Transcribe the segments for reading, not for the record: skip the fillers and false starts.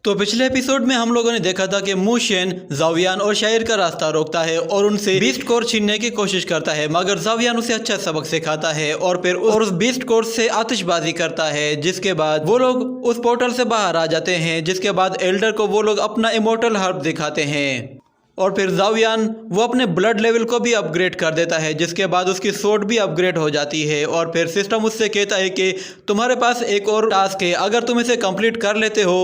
तो पिछले एपिसोड में हम लोगों ने देखा था कि मू शेन जावियान और शायर का रास्ता रोकता है और उनसे बीस्ट कोर छीनने की कोशिश करता है, मगर जावियान उसे अच्छा सबक सिखाता है और फिर उस बीस्ट कोर से आतिशबाजी करता है, जिसके बाद वो लोग उस पोर्टल से बाहर आ जाते हैं। जिसके बाद एल्डर को वो लोग अपना इमोर्टल हर्ब दिखाते हैं और फिर जावियान वो अपने ब्लड लेवल को भी अपग्रेड कर देता है, जिसके बाद उसकी सोर्ड भी अपग्रेड हो जाती है। और फिर सिस्टम उससे कहता है कि तुम्हारे पास एक और टास्क है, अगर तुम इसे कंप्लीट कर लेते हो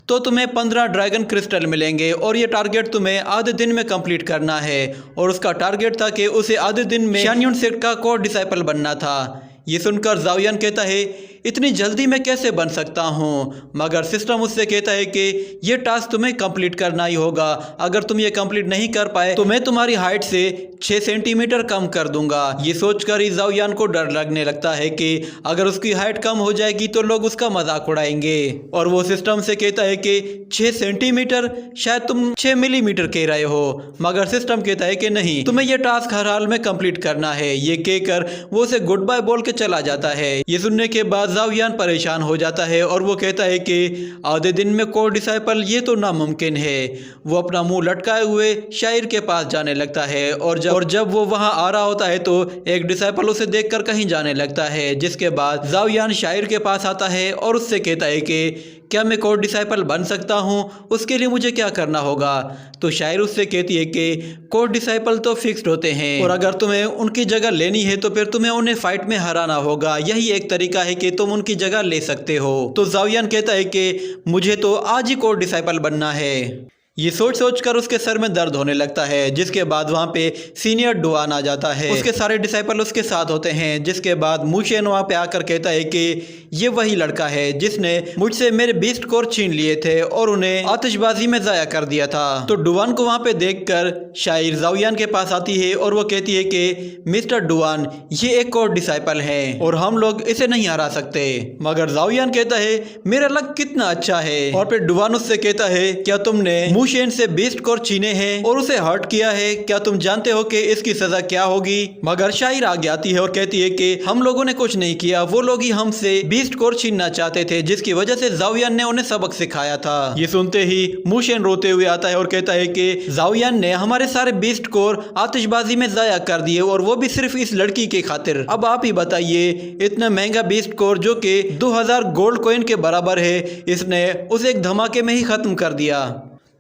तो तुम्हें 15 ड्रैगन क्रिस्टल मिलेंगे और ये टारगेट तुम्हें आधे दिन में कंप्लीट करना है। और उसका टारगेट था कि उसे आधे दिन में शान्युन सेक्ट का कोर डिसाइपल बनना था। ये सुनकर जावियान कहता है इतनी जल्दी मैं कैसे बन सकता हूँ, मगर सिस्टम उससे कहता है कि ये टास्क तुम्हें कंप्लीट करना ही होगा। अगर तुम ये कंप्लीट नहीं कर पाए तो मैं तुम्हारी हाइट से 6 सेंटीमीटर कम कर दूंगा। ये सोचकर ही जावियान को डर लगने लगता है कि अगर उसकी हाइट कम हो जाएगी तो लोग उसका मजाक उड़ाएंगे। और वो सिस्टम से कहता है कि 6 सेंटीमीटर, शायद तुम 6 मिलीमीटर कह रहे हो, मगर सिस्टम कहता है कि नहीं, तुम्हें यह टास्क हर हाल में कंप्लीट करना है। ये कहकर वो उसे गुड बाय बोल के चला जाता है। ये सुनने के बाद जावियान परेशान हो जाता है और वो कहता है कि आधे दिन में कोर डिसाइपल ये तो नामुमकिन है। वो अपना मुंह लटकाए हुए शायर के पास जाने लगता है और जब वो वहां आ रहा होता है तो एक डिसाइपल उसे देखकर कहीं जाने लगता है। जिसके बाद जावियान शायर के पास आता है और उससे कहता है कि क्या मैं कोर डिसाइपल बन सकता हूँ, उसके लिए मुझे क्या करना होगा। तो शायर उससे कहती है कि कोर डिसाइपल तो फिक्स्ड होते हैं और अगर तुम्हें उनकी जगह लेनी है तो फिर तुम्हें उन्हें फाइट में हराना होगा। यही एक तरीका है कि तुम उनकी जगह ले सकते हो। तो जावियान कहता है कि मुझे तो आज ही कोर डिसाइपल बनना है। ये सोच कर उसके सर में दर्द होने लगता है। जिसके बाद वहाँ पे सीनियर डुआन आ जाता है, उसके सारे डिसाइपल उसके साथ होते हैं। जिसके बाद मू शेन वहाँ पे आकर कहता है कि ये वही लड़का है जिसने मुझसे मेरे बीस्ट कोर छीन लिए थे और उन्हें आतिशबाजी में जाया कर दिया था। तो डुआन को वहाँ पे देखकर शायर जावियान के पास आती है और वो कहती है कि मिस्टर डुआन, ये एक कोर डिसाइपल है और हम लोग इसे नहीं हरा सकते। मगर जावियान कहता है मेरा लक कितना अच्छा है। और फिर डुआन उससे कहता है क्या तुमने मू शेन से बीस्ट कोर छीने हैं और उसे हर्ट किया है, क्या तुम जानते हो कि इसकी सजा क्या होगी। मगर शायर आगे आती है और कहती है कि हम लोगों ने कुछ नहीं किया, वो लोग ही हमसे बीस्ट कोर छीनना चाहते थे, जिसकी वजह से जावियान ने उन्हें सबक सिखाया था। ये सुनते ही मू शेन रोते हुए आता है और कहता है कि जावियान ने हमारे सारे बीस्ट कोर आतिशबाजी में जाया कर दिए और वो भी सिर्फ इस लड़की के खातिर। अब आप ही बताइए, इतना महंगा बीस्ट कोर जो कि 2000 गोल्ड कॉइन के बराबर है, इसने उसे एक धमाके में ही खत्म कर दिया।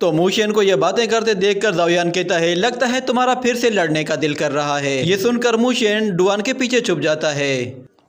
तो मू शेन को ये बातें करते देखकर जावियान कहता है लगता है तुम्हारा फिर से लड़ने का दिल कर रहा है। ये सुनकर मू शेन डुआन के पीछे छुप जाता है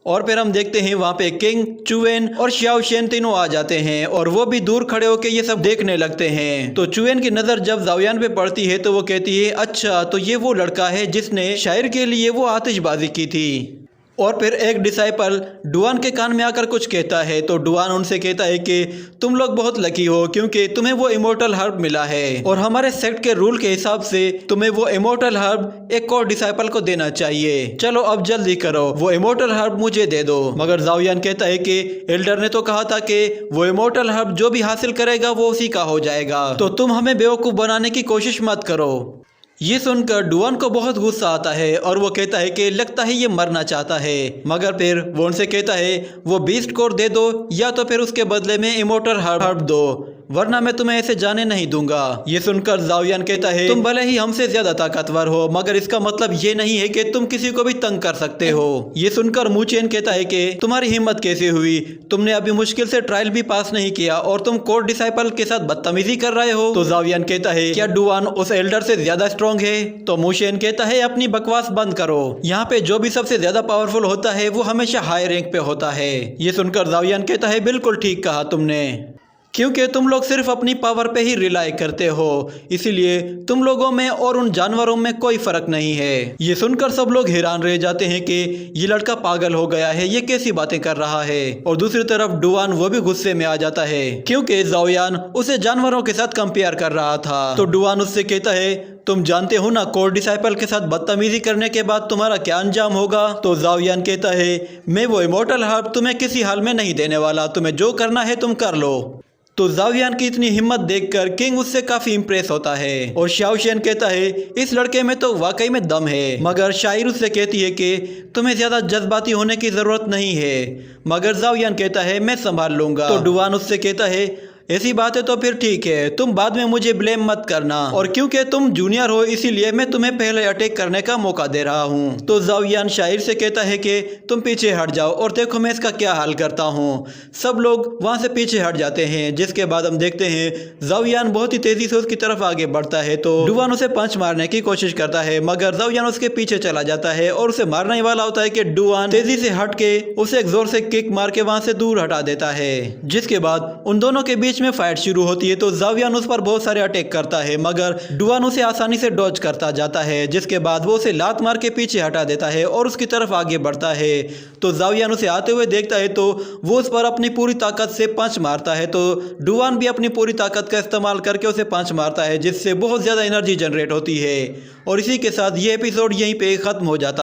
और फिर हम देखते हैं वहाँ पे किंग, चुएन और शाओ शेन तीनों आ जाते हैं और वो भी दूर खड़े होकर ये सब देखने लगते हैं। तो चुएन की नज़र जब जावियान पे पड़ती है तो वो कहती है अच्छा, तो ये वो लड़का है जिसने शायर के लिए वो आतिशबाजी की थी। और फिर एक डिसाइपल डुआन के कान में आकर कुछ कहता है तो डुआन उनसे कहता है कि तुम लोग बहुत लकी हो क्योंकि तुम्हें वो इमोर्टल हर्ब मिला है और हमारे सेक्ट के रूल के हिसाब से तुम्हें वो इमोर्टल हर्ब एक और डिसाइपल को देना चाहिए। चलो अब जल्दी करो, वो इमोर्टल हर्ब मुझे दे दो। मगर जावियान कहता है कि एल्डर ने तो कहा था कि वो इमोर्टल हर्ब जो भी हासिल करेगा वो उसी का हो जाएगा, तो तुम हमें बेवकूफ़ बनाने की कोशिश मत करो। ये सुनकर डुआन को बहुत गुस्सा आता है और वो कहता है कि लगता है ये मरना चाहता है। मगर फिर वो उनसे कहता है वो बीस्ट कोर दे दो या तो फिर उसके बदले में इमोर्टल हर्ब दो, वरना मैं तुम्हें ऐसे जाने नहीं दूंगा। ये सुनकर जावियान कहता है तुम भले ही हमसे ज्यादा ताकतवर हो, मगर इसका मतलब ये नहीं है कि तुम किसी को भी तंग कर सकते हो। ये सुनकर मू शेन कहता है कि तुम्हारी हिम्मत कैसे हुई, तुमने अभी मुश्किल से ट्रायल भी पास नहीं किया और तुम कोर डिसाइपल के साथ बदतमीजी कर रहे हो। तो जावियान कहता है क्या डुआन उस एल्डर से ज्यादा स्ट्रॉन्ग है। तो मू शेन कहता है अपनी बकवास बंद करो, यहाँ पे जो भी सबसे ज्यादा पावरफुल होता है वो हमेशा हाई रैंक पे होता है। ये सुनकर जावियान कहता है बिल्कुल ठीक कहा तुमने, क्योंकि तुम लोग सिर्फ अपनी पावर पे ही रिलाई करते हो, इसीलिए तुम लोगों में और उन जानवरों में कोई फर्क नहीं है। ये सुनकर सब लोग हैरान रह जाते हैं कि ये लड़का पागल हो गया है, ये कैसी बातें कर रहा है। और दूसरी तरफ डुआन वो भी गुस्से में आ जाता है क्योंकि जावियान उसे जानवरों के साथ कंपेयर कर रहा था। तो डुआन उससे कहता है तुम जानते हो ना कोर डिसाइपल के साथ बदतमीजी करने के बाद तुम्हारा क्या अंजाम होगा। तो जावियान कहता है मैं वो इमोर्टल हर्ब तुम्हें किसी हाल में नहीं देने वाला, तुम्हें जो करना है तुम कर लो। तो जावियान की इतनी हिम्मत देखकर किंग उससे काफी इम्प्रेस होता है और शाओ शेन कहता है इस लड़के में तो वाकई में दम है। मगर शायर उससे कहती है कि तुम्हें ज्यादा जज्बाती होने की जरूरत नहीं है, मगर जावियान कहता है मैं संभाल लूंगा। तो डुआन उससे कहता है ऐसी बात है तो फिर ठीक है, तुम बाद में मुझे ब्लेम मत करना, और क्योंकि तुम जूनियर हो इसीलिए मैं तुम्हें पहले अटैक करने का मौका दे रहा हूँ। तो जावियान शायर से कहता है कि तुम पीछे हट जाओ और देखो मैं इसका क्या हाल करता हूँ। सब लोग वहाँ से पीछे हट जाते हैं, जिसके बाद हम देखते हैं जावियान बहुत ही तेजी से उसकी तरफ आगे बढ़ता है। तो डुवान उसे पंच मारने की कोशिश करता है, मगर जावियान उसके पीछे चला जाता है और उसे मारने वाला होता है कि डुवान तेजी से हट के उसे एक जोर से किक मार के वहाँ से दूर हटा देता है। जिसके बाद उन दोनों के बीच में फाइट शुरू होती है। तो जावियान उस पर बहुत सारे अटैक करता है, मगर डुवान उसे आसानी से डॉज करता जाता है। जिसके बाद वो उसे लात मार के पीछे हटा देता है और उसकी तरफ आगे बढ़ता है। तो जावियान उसे आते हुए देखता है तो वो उस पर अपनी पूरी ताकत से पंच मारता है। तो डुवान भी अपनी पूरी ताकत का इस्तेमाल करके उसे पंच मारता है, जिससे बहुत ज़्यादा एनर्जी जनरेट होती है। और इसी के साथ ये एपिसोड यहीं पे ख़त्म हो जाता है।